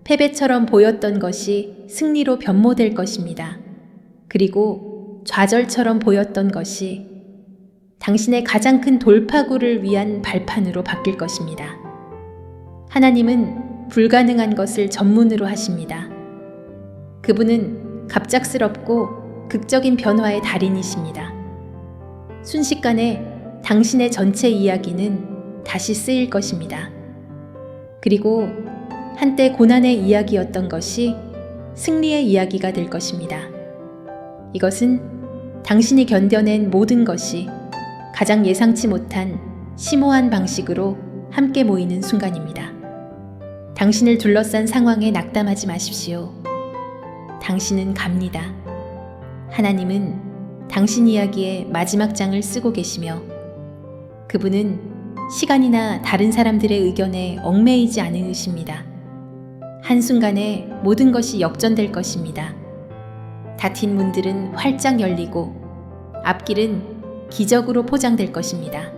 패배처럼 보였던 것이 승리로 변모될 것입니다. 그리고 좌절처럼 보였던 것이 당신의 가장 큰 돌파구를 위한 발판으로 바뀔 것입니다. 하나님은 불가능한 것을 전문으로 하십니다. 그분은 갑작스럽고 극적인 변화의 달인이십니다. 순식간에 당신의 전체 이야기는 다시 쓰일 것입니다. 그리고 한때 고난의 이야기였던 것이 승리의 이야기가 될 것입니다. 이것은 당신이 견뎌낸 모든 것이 가장 예상치 못한 심오한 방식으로 함께 모이는 순간입니다. 당신을 둘러싼 상황에 낙담하지 마십시오. 당신은 갑니다. 하나님은 당신 이야기의 마지막 장을 쓰고 계시며 그분은 시간이나 다른 사람들의 의견에 얽매이지 않으십니다. 한순간에 모든 것이 역전될 것입니다. 닫힌 문들은 활짝 열리고 앞길은 기적으로 포장될 것입니다.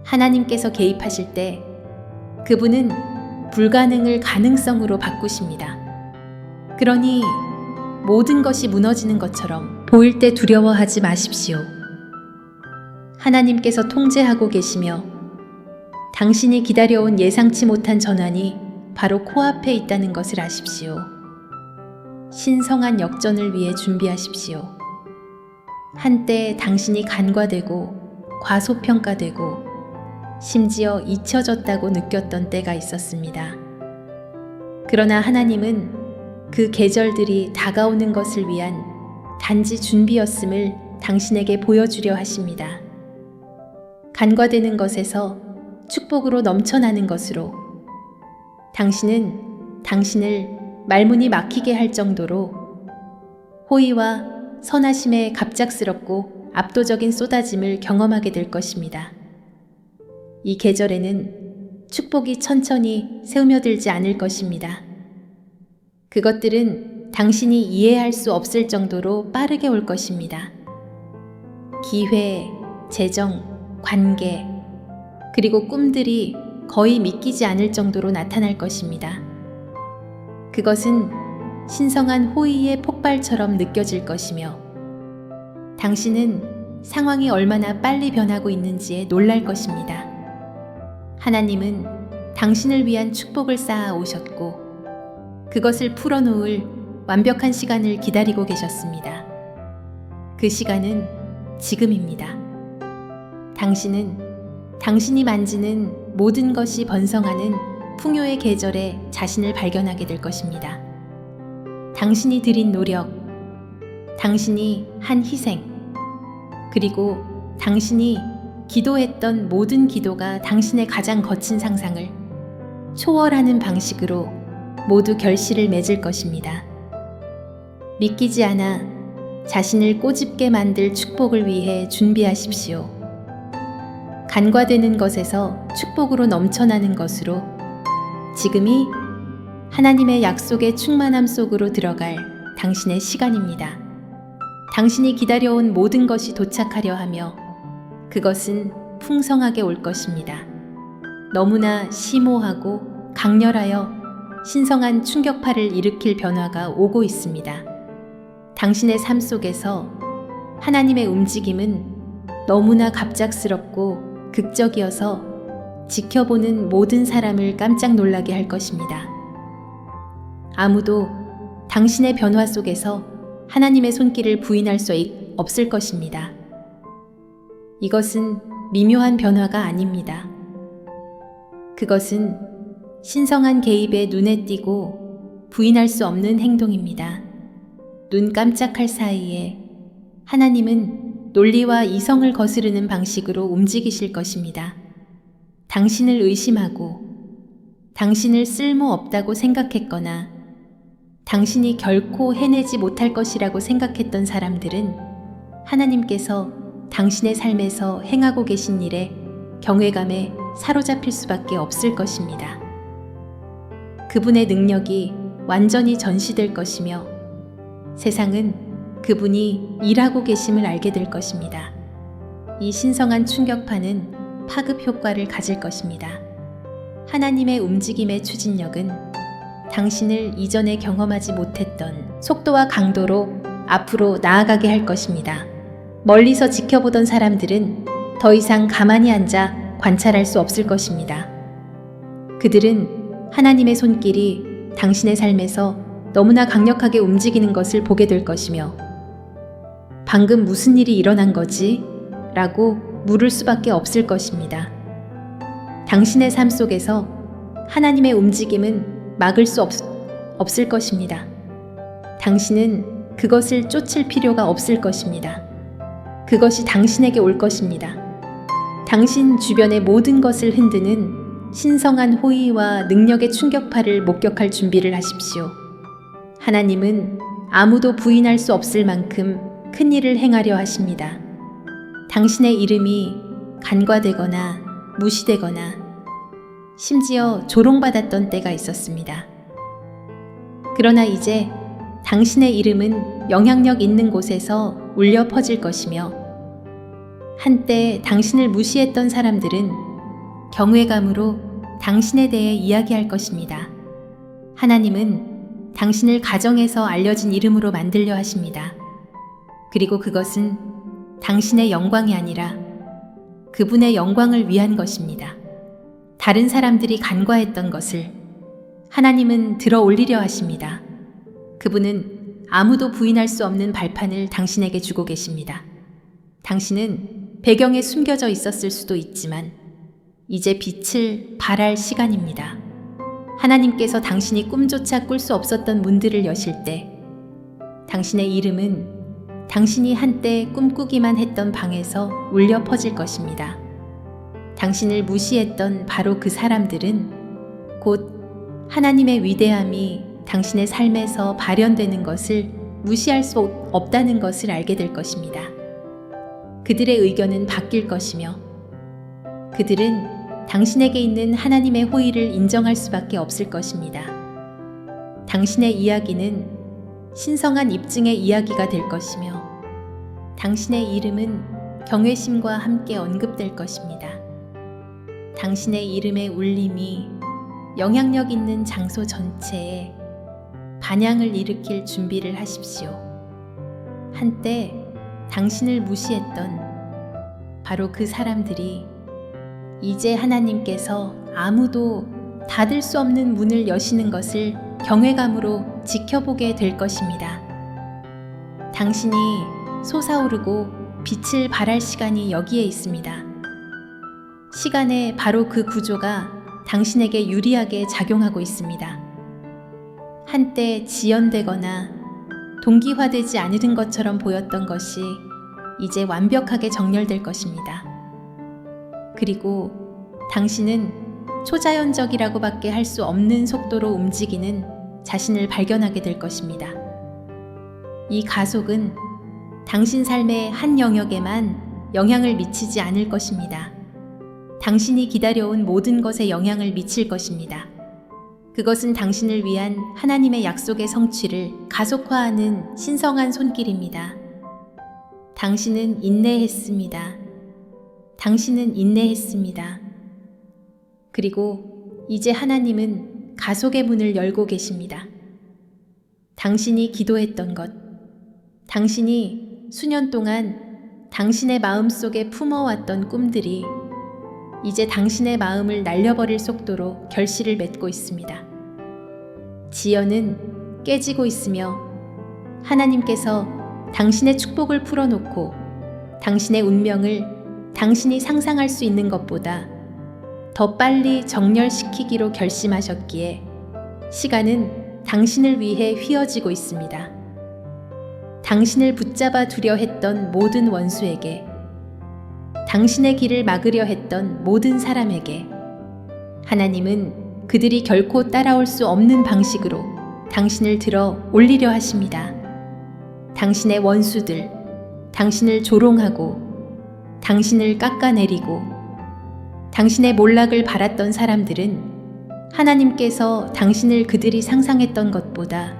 하나님께서 개입하실 때 그분은 불가능을 가능성으로 바꾸십니다. 그러니 모든 것이 무너지는 것처럼 보일 때 두려워하지 마십시오. 하나님께서 통제하고 계시며 당신이 기다려온 예상치 못한 전환이 바로 코앞에 있다는 것을 아십시오. 신성한 역전을 위해 준비하십시오. 한때 당신이 간과되고 과소평가되고 심지어 잊혀졌다고 느꼈던 때가 있었습니다. 그러나 하나님은 그 계절들이 다가오는 것을 위한 단지 준비였음을 당신에게 보여주려 하십니다. 간과되는 것에서 축복으로 넘쳐나는 것으로 당신은 당신을 말문이 막히게 할 정도로 호의와 선하심의 갑작스럽고 압도적인 쏟아짐을 경험하게 될 것입니다. 이 계절에는 축복이 천천히 스며들지 않을 것입니다. 그것들은 당신이 이해할 수 없을 정도로 빠르게 올 것입니다. 기회, 재정, 관계, 그리고 꿈들이 거의 믿기지 않을 정도로 나타날 것입니다. 그것은 신성한 호의의 폭발처럼 느껴질 것이며 당신은 상황이 얼마나 빨리 변하고 있는지에 놀랄 것입니다. 하나님은 당신을 위한 축복을 쌓아 오셨고 그것을 풀어놓을 완벽한 시간을 기다리고 계셨습니다. 그 시간은 지금입니다. 당신은 당신이 만지는 모든 것이 번성하는 풍요의 계절에 자신을 발견하게 될 것입니다. 당신이 들인 노력, 당신이 한 희생, 그리고 당신이 기도했던 모든 기도가 당신의 가장 거친 상상을 초월하는 방식으로 모두 결실을 맺을 것입니다. 믿기지 않아 자신을 꼬집게 만들 축복을 위해 준비하십시오. 간과되는 것에서 축복으로 넘쳐나는 것으로 지금이 하나님의 약속의 충만함 속으로 들어갈 당신의 시간입니다. 당신이 기다려온 모든 것이 도착하려 하며 그것은 풍성하게 올 것입니다. 너무나 심오하고 강렬하여 신성한 충격파를 일으킬 변화가 오고 있습니다. 당신의 삶 속에서 하나님의 움직임은 너무나 갑작스럽고 극적이어서 지켜보는 모든 사람을 깜짝 놀라게 할 것입니다. 아무도 당신의 변화 속에서 하나님의 손길을 부인할 수 없을 것입니다. 이것은 미묘한 변화가 아닙니다. 그것은 신성한 개입에 눈에 띄고 부인할 수 없는 행동입니다. 눈 깜짝할 사이에 하나님은 논리와 이성을 거스르는 방식으로 움직이실 것입니다. 당신을 의심하고 당신을 쓸모없다고 생각했거나 당신이 결코 해내지 못할 것이라고 생각했던 사람들은 하나님께서 당신의 삶에서 행하고 계신 일에 경외감에 사로잡힐 수밖에 없을 것입니다. 그분의 능력이 완전히 전시될 것이며 세상은 그분이 일하고 계심을 알게 될 것입니다. 이 신성한 충격파는 파급 효과를 가질 것입니다. 하나님의 움직임의 추진력은 당신을 이전에 경험하지 못했던 속도와 강도로 앞으로 나아가게 할 것입니다. 멀리서 지켜보던 사람들은 더 이상 가만히 앉아 관찰할 수 없을 것입니다. 그들은 하나님의 손길이 당신의 삶에서 너무나 강력하게 움직이는 것을 보게 될 것이며 방금 무슨 일이 일어난 거지? 라고 물을 수밖에 없을 것입니다. 당신의 삶 속에서 하나님의 움직임은 막을 수 없을 것입니다. 당신은 그것을 쫓을 필요가 없을 것입니다. 그것이 당신에게 올 것입니다. 당신 주변의 모든 것을 흔드는 신성한 호의와 능력의 충격파를 목격할 준비를 하십시오. 하나님은 아무도 부인할 수 없을 만큼 큰 일을 행하려 하십니다. 당신의 이름이 간과되거나 무시되거나 심지어 조롱받았던 때가 있었습니다. 그러나 이제 당신의 이름은 영향력 있는 곳에서 울려 퍼질 것이며 한때 당신을 무시했던 사람들은 경외감으로 당신에 대해 이야기할 것입니다. 하나님은 당신을 가정에서 알려진 이름으로 만들려 하십니다. 그리고 그것은 당신의 영광이 아니라 그분의 영광을 위한 것입니다. 다른 사람들이 간과했던 것을 하나님은 들어 올리려 하십니다. 그분은 아무도 부인할 수 없는 발판을 당신에게 주고 계십니다. 당신은 배경에 숨겨져 있었을 수도 있지만 이제 빛을 발할 시간입니다. 하나님께서 당신이 꿈조차 꿀 수 없었던 문들을 여실 때 당신의 이름은 당신이 한때 꿈꾸기만 했던 방에서 울려 퍼질 것입니다. 당신을 무시했던 바로 그 사람들은 곧 하나님의 위대함이 당신의 삶에서 발현되는 것을 무시할 수 없다는 것을 알게 될 것입니다. 그들의 의견은 바뀔 것이며 그들은 당신에게 있는 하나님의 호의를 인정할 수밖에 없을 것입니다. 당신의 이야기는 신성한 입증의 이야기가 될 것이며 당신의 이름은 경외심과 함께 언급될 것입니다. 당신의 이름의 울림이 영향력 있는 장소 전체에 반향을 일으킬 준비를 하십시오. 한때 당신을 무시했던 바로 그 사람들이 이제 하나님께서 아무도 닫을 수 없는 문을 여시는 것을 경외감으로 지켜보게 될 것입니다. 당신이 솟아오르고 빛을 발할 시간이 여기에 있습니다. 시간의 바로 그 구조가 당신에게 유리하게 작용하고 있습니다. 한때 지연되거나 동기화되지 않은 것처럼 보였던 것이 이제 완벽하게 정렬될 것입니다. 그리고 당신은 초자연적이라고밖에 할 수 없는 속도로 움직이는 자신을 발견하게 될 것입니다. 이 가속은 당신 삶의 한 영역에만 영향을 미치지 않을 것입니다. 당신이 기다려온 모든 것에 영향을 미칠 것입니다. 그것은 당신을 위한 하나님의 약속의 성취를 가속화하는 신성한 손길입니다. 당신은 인내했습니다. 당신은 인내했습니다. 그리고 이제 하나님은 가속의 문을 열고 계십니다. 당신이 기도했던 것, 당신이 수년 동안 당신의 마음속에 품어왔던 꿈들이 이제 당신의 마음을 날려버릴 속도로 결실을 맺고 있습니다. 지연은 깨지고 있으며 하나님께서 당신의 축복을 풀어놓고 당신의 운명을 당신이 상상할 수 있는 것보다 더 빨리 정렬시키기로 결심하셨기에 시간은 당신을 위해 휘어지고 있습니다. 당신을 붙잡아 두려 했던 모든 원수에게, 당신의 길을 막으려 했던 모든 사람에게 하나님은 그들이 결코 따라올 수 없는 방식으로 당신을 들어 올리려 하십니다. 당신의 원수들, 당신을 조롱하고 당신을 깎아내리고 당신의 몰락을 바랐던 사람들은 하나님께서 당신을 그들이 상상했던 것보다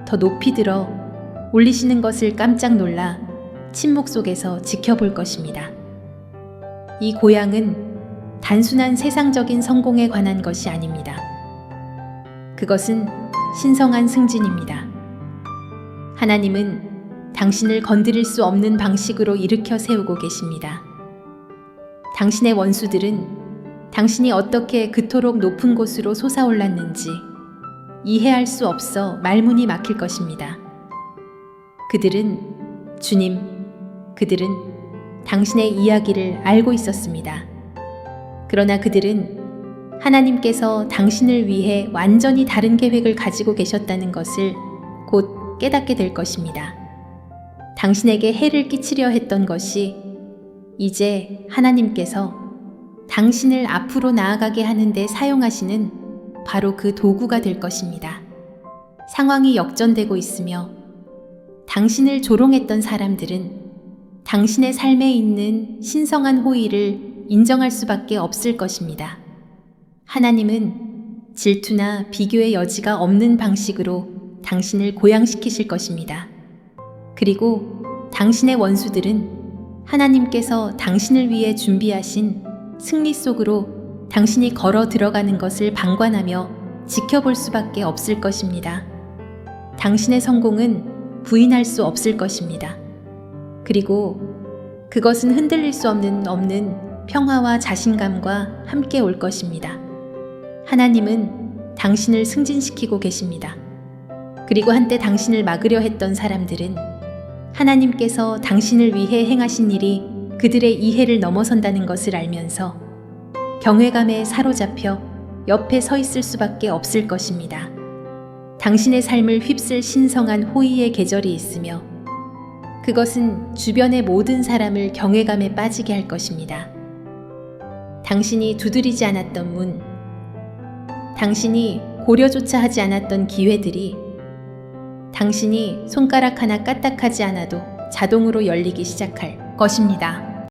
더 높이 들어 올리시는 것을 깜짝 놀라 침묵 속에서 지켜볼 것입니다. 이 고향은 단순한 세상적인 성공에 관한 것이 아닙니다. 그것은 신성한 승진입니다. 하나님은 당신을 건드릴 수 없는 방식으로 일으켜 세우고 계십니다. 당신의 원수들은 당신이 어떻게 그토록 높은 곳으로 솟아올랐는지 이해할 수 없어 말문이 막힐 것입니다. 그들은 주님, 그들은 당신의 이야기를 알고 있었습니다. 그러나 그들은 하나님께서 당신을 위해 완전히 다른 계획을 가지고 계셨다는 것을 곧 깨닫게 될 것입니다. 당신에게 해를 끼치려 했던 것이 이제 하나님께서 당신을 앞으로 나아가게 하는데 사용하시는 바로 그 도구가 될 것입니다. 상황이 역전되고 있으며 당신을 조롱했던 사람들은 당신의 삶에 있는 신성한 호의를 인정할 수밖에 없을 것입니다. 하나님은 질투나 비교의 여지가 없는 방식으로 당신을 고양시키실 것입니다. 그리고 당신의 원수들은 하나님께서 당신을 위해 준비하신 승리 속으로 당신이 걸어 들어가는 것을 방관하며 지켜볼 수밖에 없을 것입니다. 당신의 성공은 부인할 수 없을 것입니다. 그리고 그것은 흔들릴 수 없는 평화와 자신감과 함께 올 것입니다. 하나님은 당신을 승진시키고 계십니다. 그리고 한때 당신을 막으려 했던 사람들은 하나님께서 당신을 위해 행하신 일이 그들의 이해를 넘어선다는 것을 알면서 경외감에 사로잡혀 옆에 서 있을 수밖에 없을 것입니다. 당신의 삶을 휩쓸 신성한 호의의 계절이 있으며 그것은 주변의 모든 사람을 경외감에 빠지게 할 것입니다. 당신이 두드리지 않았던 문, 당신이 고려조차 하지 않았던 기회들이 당신이 손가락 하나 까딱하지 않아도 자동으로 열리기 시작할 것입니다.